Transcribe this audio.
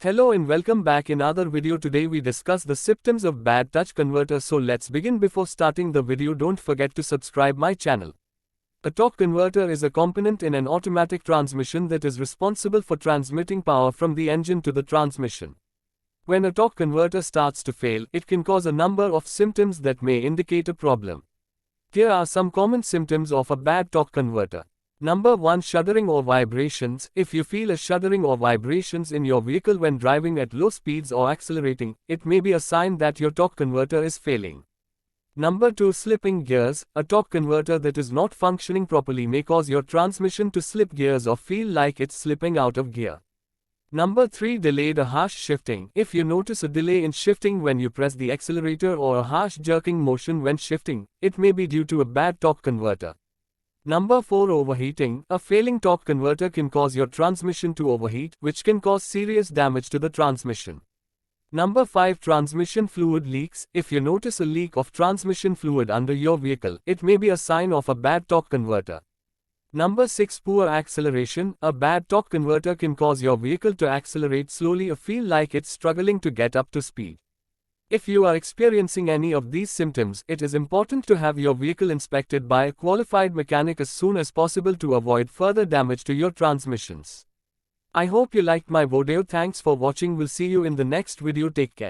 Hello and welcome back. In another video. Today we discuss the symptoms of bad touch converter. So let's begin. Before starting the video, don't forget to subscribe my channel. A torque converter is a component in an automatic transmission that is responsible for transmitting power from the engine to the transmission. When a torque converter starts to fail, it can cause a number of symptoms that may indicate a problem. Here are some common symptoms of a bad torque converter. Number 1. Shuddering or vibrations. If you feel a shuddering or vibrations in your vehicle when driving at low speeds or accelerating, it may be a sign that your torque converter is failing. Number 2. Slipping gears. A torque converter that is not functioning properly may cause your transmission to slip gears or feel like it's slipping out of gear. Number 3. Delayed or harsh shifting. If you notice a delay in shifting when you press the accelerator or a harsh jerking motion when shifting, it may be due to a bad torque converter. Number 4. Overheating. A failing torque converter can cause your transmission to overheat, which can cause serious damage to the transmission. Number 5. Transmission fluid leaks. If you notice a leak of transmission fluid under your vehicle, it may be a sign of a bad torque converter. Number 6. Poor acceleration. A bad torque converter can cause your vehicle to accelerate slowly or feel like it's struggling to get up to speed. If you are experiencing any of these symptoms, it is important to have your vehicle inspected by a qualified mechanic as soon as possible to avoid further damage to your transmissions. I hope you liked my video. Thanks for watching. We'll see you in the next video. Take care.